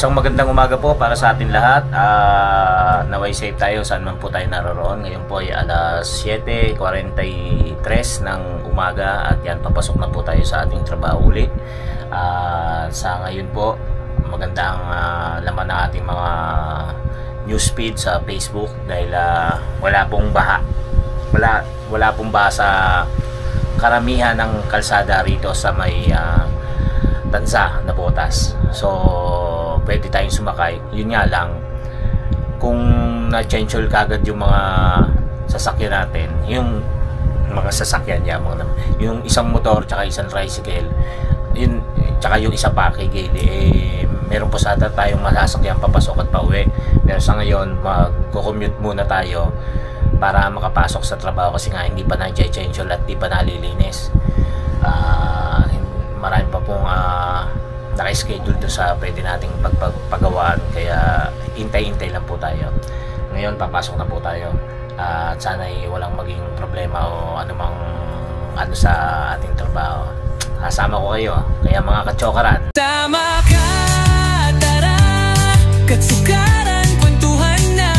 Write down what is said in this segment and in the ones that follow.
Isang magandang umaga po para sa atin lahat. Naway safe tayo saan man po tayo naroon. Ngayon po ay alas 7:43 ng umaga at yan, papasok na po tayo sa ating trabaho ulit. Sa ngayon po, magandang laman ng ating mga newsfeed sa Facebook dahil wala pong baha. Wala pong baha sa karamihan ng kalsada rito sa may Tanza na Botas. So pwede tayong sumakay. Yun nga lang, kung na-change kagad yung mga sasakyan natin, yung mga sasakyan niya, yung isang motor tsaka isang tricycle, yun, tsaka yung isa pa kay Gayle, meron po sana tayong masasakyan papasok at pauwi. Pero sa ngayon, mag-commute muna tayo para makapasok sa trabaho kasi nga hindi pa na-change at hindi pa nalilinis. Marami pa pong naka-schedule doon sa pwede nating pagpagawaan, kaya hintay-hintay lang po tayo. Ngayon papasok na po tayo at sana ay walang maging problema o anumang ano sa ating trabaho. Kasama ko kayo, kaya mga katsokaran, tama ka, tara, katsukaran, kwentuhan na.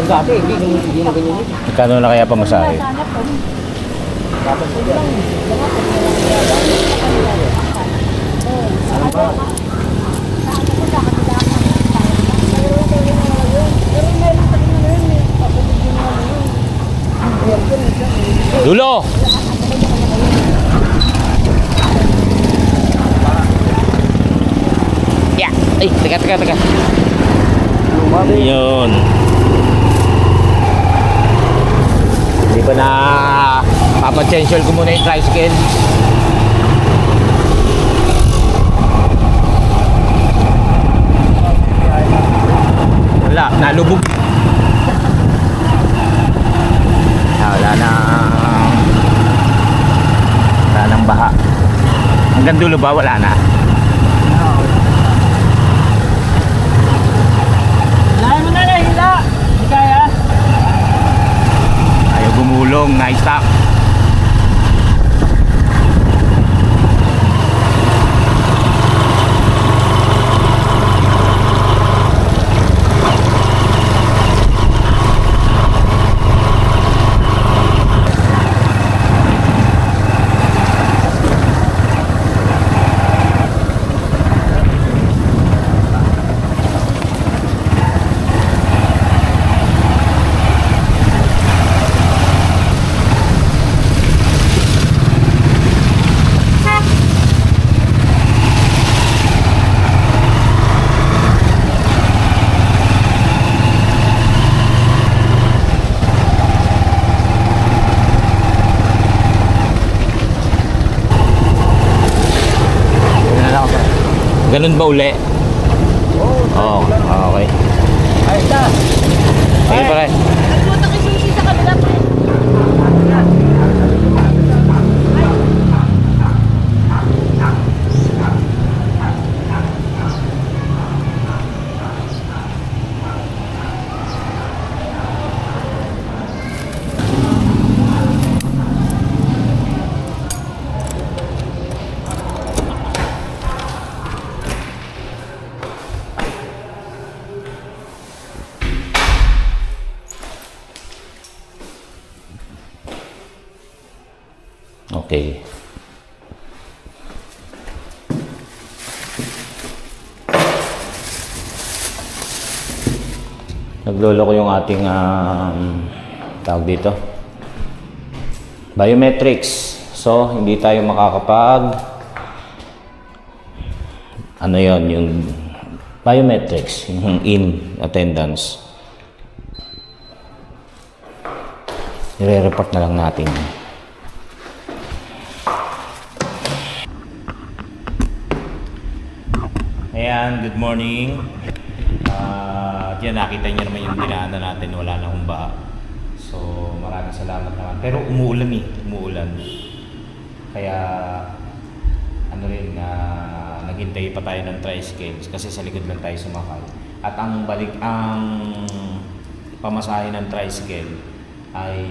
Dati, hindi na ganyan yun. magkano na kaya pamasahe? Dulo! Yeah! Ay, teka. Yun. Hindi pa na papachensyon ko muna yung tricycle. Wala, nalubog. Wala nang baha. Hanggang dulo ba? Wala na. Gumulong, nice stock. Ganun ba uli? Oo, okay. Ayos na. Sige pare. Nagpunta kay Sisi sa kabila pa. Okay. Naglolo ko yung ating tawag dito, biometrics. So hindi tayo makakapag ano yon, yung biometrics, yung in attendance, i-report na lang natin. Ayan, good morning. Diyan nakita niyo naman yung dinaanan natin, wala na akong baha. So maraming salamat naman. Pero umuulan umuulan. Kaya ano rin, naghintay pa tayo ng tricycle kasi sa likod lang tayo sumakay. At ang pamasahe ng tricycle ay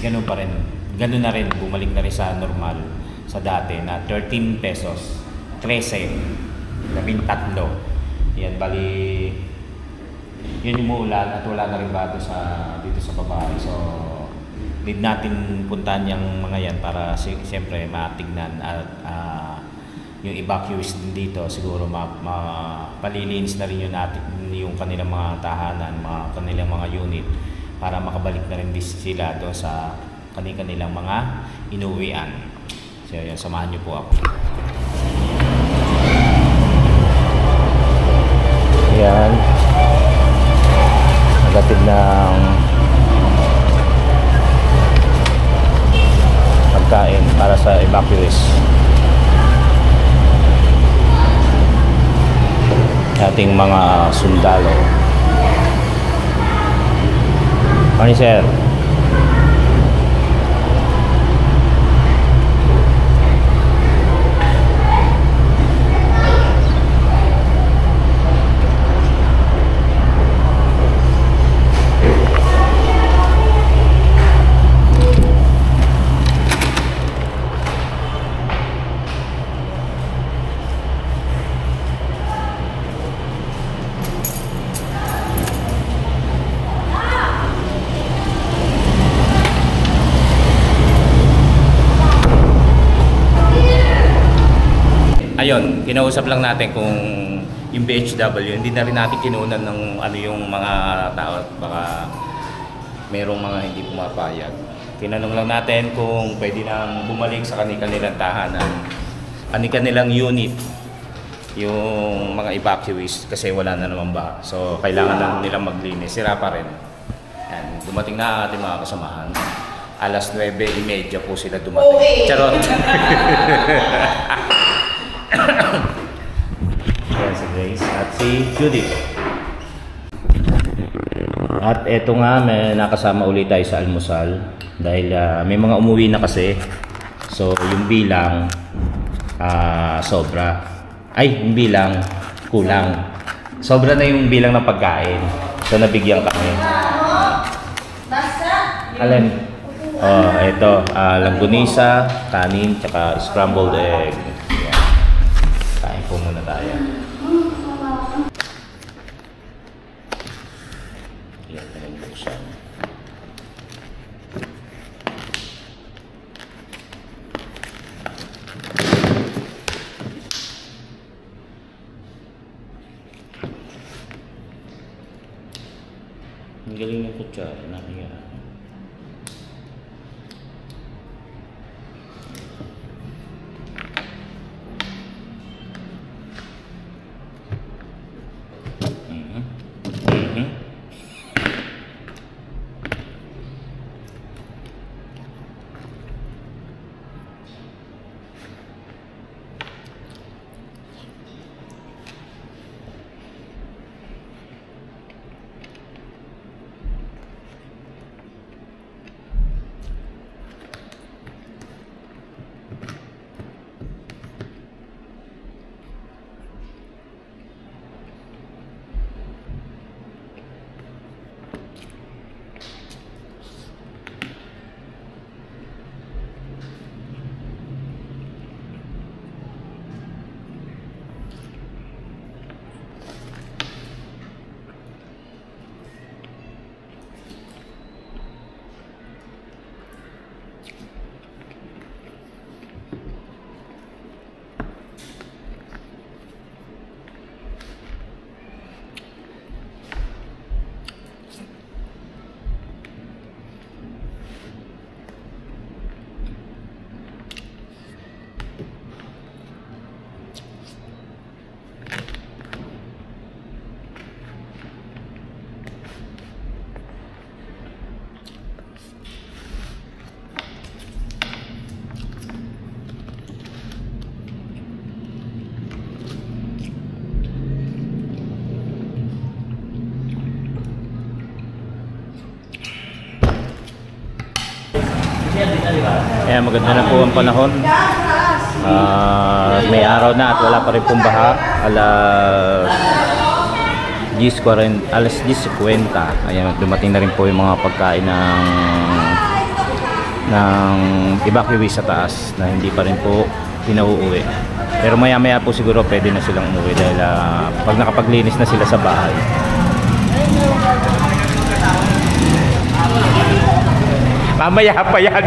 ganun pa rin. Ganun na rin, bumalik na rin sa normal, sa dati na 13 pesos, 13, 13. Yan, bali, yun yung umuulan at wala na rin bago dito sa babae. So, need natin puntahan yung mga yan para siyempre matignan at yung evacuees din dito siguro palilinis na rin yung kanilang mga tahanan, kanilang mga unit para makabalik na rin sila doon sa kanilang mga inuwian. So yan, samahan niyo po ako. Ayan, nagatid ng pagkain para sa evacuees. Ating mga sundalo. Morning, sir. Ayun, kinausap lang natin kung yung BHW, hindi na rin natin kinunan ng ano yung mga tao, baka merong mga hindi pumapayag. Tinanong lang natin kung pwede nang bumalik sa kanilang tahanan, kanilang unit, yung mga evacuees kasi wala na naman ba. So kailangan lang nilang maglinis, sira pa rin. Yan, dumating na ating mga kasamahan. Alas 9:30 po sila dumating. Charot! Yan si Grace at si Judith. At eto nga, may nakasama ulit tayo sa almusal dahil may mga umuwi na kasi. So yung bilang sobra. Ay, yung bilang kulang. Sobra na yung bilang ng pagkain. So nabigyan kami. Alin? Oh, ito, langgunisa, kanin, tsaka scrambled egg. Kain po muna tayo. Yan, pinagbusan. Ang galing ng kutsara, nakiya. Ayan, maganda na po ang panahon. May araw na at wala pa rin pong baha. Alas 10:50. Ayan, dumating na rin po yung mga pagkain ng evacuee sa taas na hindi pa rin po pinauuwi. Pero maya maya po siguro pwede na silang umuwi dahil pag nakapaglinis na sila sa bahay. Mamaya pa yan.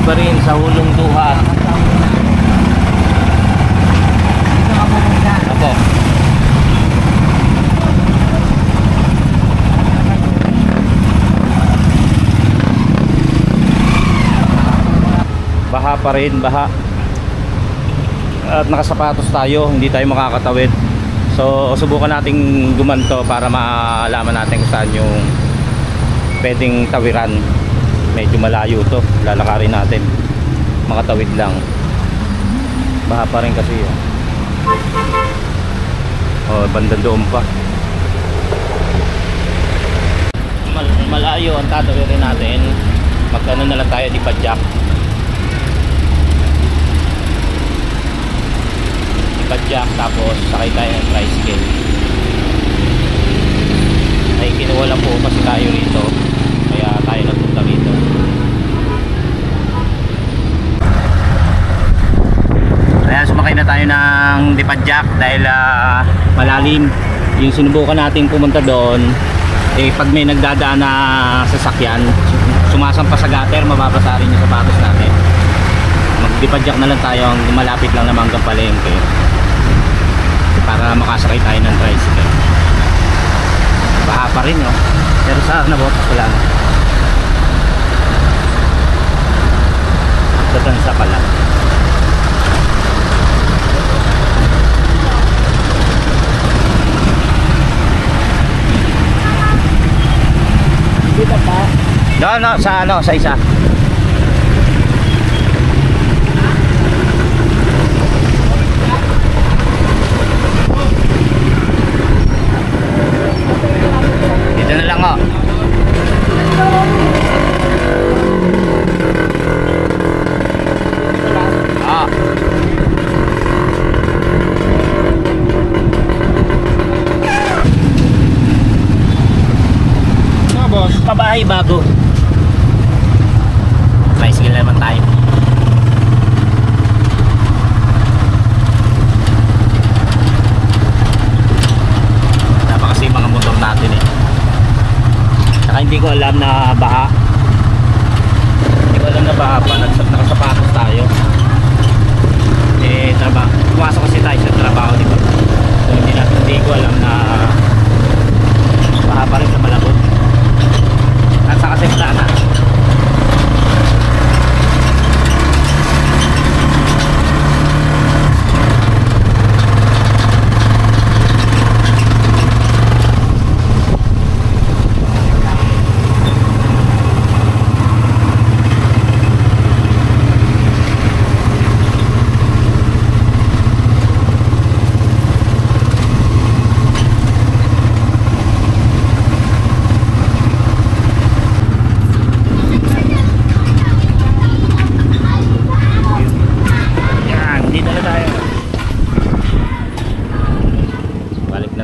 pa rin sa Hulong Duhat. Opo. Baha pa rin, baha. At nakasapatos tayo, hindi tayo makakatawid. So subukan nating gumanto para maalaman natin kung saan yung pwedeng tawiran. Medyo malayo to, lalakarin natin, makatawid lang. Baha pa rin kasi yun. Banda doon pa. Malayo ang tatawirin natin. Magkano na lang tayo di padjak. Padjak, tapos sakay tayo ng tricycle. Ay kinuha lang po kasi tayo rito, kaya tayo nagpunta rito. Kaya sumakay na tayo ng Dipadjak dahil malalim. Yung sinubukan natin pumunta doon, pag may nagdadaan na sasakyan, sumasampa sa gutter, mababasa rin yung sapatos natin. Mag-Dipadjak na lang tayo, malapit lang naman hanggang palengke, para makasakay tayo ng tricycle. Baha pa rin, no? Pero sa nabotas wala na. papunta doon sa Pala. Dito pa. No, sa ano, sa isa. Dito na lang, oh. Ah. Boss. Pabahay bago. Tricycle na naman tayo. Wala pa kasi mga motor natin eh. Saka hindi ko alam na baha. Hindi ko alam na baha pa. Nakasapatos tayo. Eh, trabaho. Pumasok kasi tayo sa trabaho, di ba? So, hindi ko alam na baha pa rin sa Malabon. Nasa kasi wala na.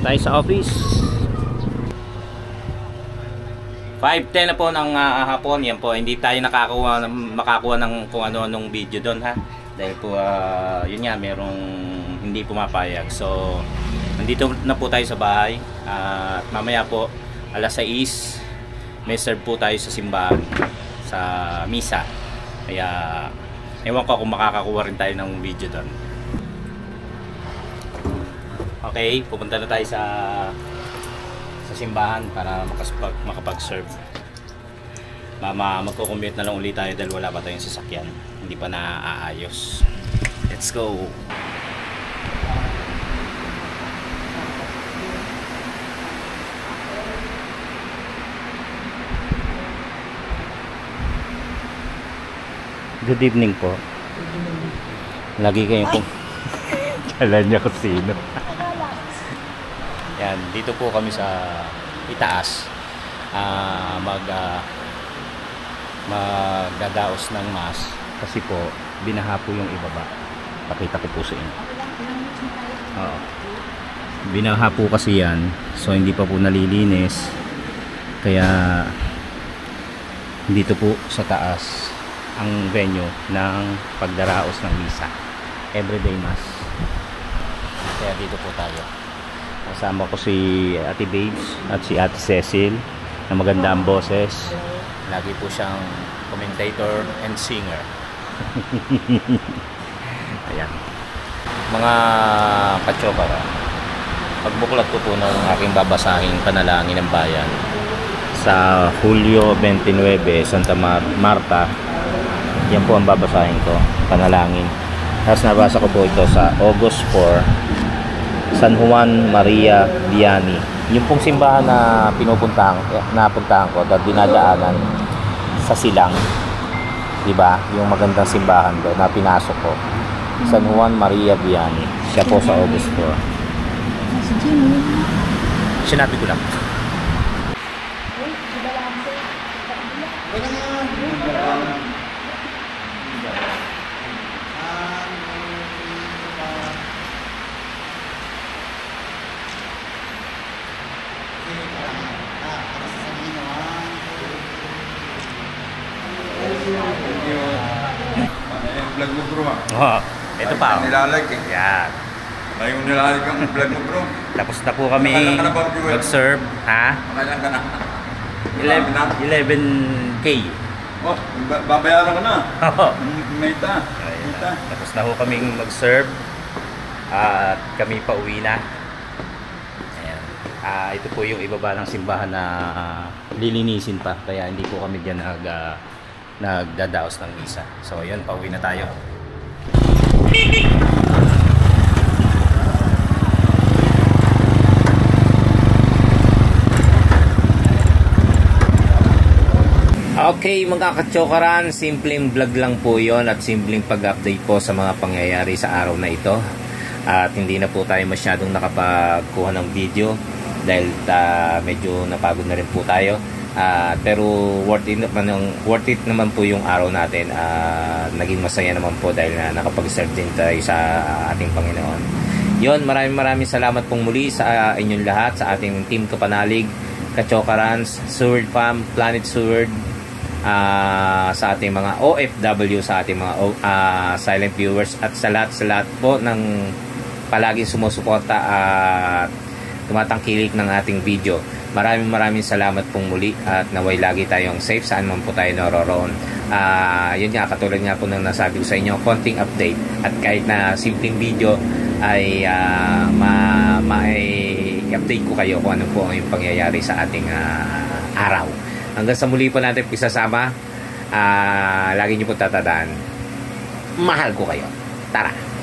Tayo sa office. 5:10 na po ng hapon. Yan po, hindi tayo makakuha ng kung ano-anong video doon, ha, dahil po yun nga, merong hindi pumapayag. So nandito na po tayo sa bahay at mamaya po alas 6 may serve po tayo sa simbahan sa misa, kaya ewan ko kung makakakuha rin tayo ng video doon. Okay, pupunta na tayo sa simbahan para makapag-serve. Magko-commute na lang ulit tayo dahil wala pa tayong sasakyan. Hindi pa naaayos. Let's go! Good evening po. Lagi kayo po. Kala niya kung sino. Yan, dito po kami sa itaas, magdadaos ng mas kasi po binaha po yung ibaba. Pakita ko po sa inyo. Oo. Binaha po kasi yan, so hindi pa po nalilinis, kaya dito po sa taas ang venue ng pagdaraos ng misa, everyday mass. Kaya dito po tayo. Kasama ko si Ate Babes at si Ate Cecil na maganda ang boses. Lagi po siyang commentator and singer. Ayan. Mga kachokara, pagbuklat ko po ng aking babasahing panalangin ng bayan sa Hulyo 29, Santa Marta. Yan po ang babasahin ko, panalangin. Tapos nabasa ko po ito sa August 4, San Juan Maria Vianney. Yung pong simbahan na napuntahan ko at dinadaanan sa Silang, di ba? Yung magandang simbahan doon na pinasok ko, San Juan Maria Vianney. Siya po sa August 4. Sinabi ko lang. Vlog mo bro ah. Oh, ito pa. Nilalag eh. Yan. May nilalag ang vlog mo bro. Tapos na po kami mag-serve. Ha? Makailan ka na? 11K. Oh, babayaran ka na. Oo. Meta. Tapos na po kaming mag-serve. At kami pa uwi na. Ayan. Ito po yung ibaba ng simbahan na lilinisin pa. Kaya hindi po kami dyan nagdadaos ng misa. So yun, pauwi na tayo. Okay mga katsokaran, simpleng vlog lang po yon at simpleng pag-update po sa mga pangyayari sa araw na ito. At hindi na po tayo masyadong nakapagkuha ng video dahil medyo napagod na rin po tayo. Pero worth it naman po yung araw natin. Naging masaya naman po dahil nakapag-serve din tayo sa ating Panginoon. Yon, maraming salamat pong muli sa inyong lahat, sa ating Team Kapanalig, Katsokarans, Sword Fam, Planet Sword, sa ating mga OFW, sa ating mga silent viewers, at sa lahat po ng palaging sumusuporta at tumatangkilik ng ating video. Maraming salamat pong muli at naway lagi tayong safe saan man po tayo naroroon. Yun nga, katulad nga po ng nasabi ko sa inyo, konting update at kahit na simpleng video ay update ko kayo kung ano po yung pangyayari sa ating araw. Hanggang sa muli po natin pisasama, lagi niyo po tatandaan, mahal ko kayo. Tara!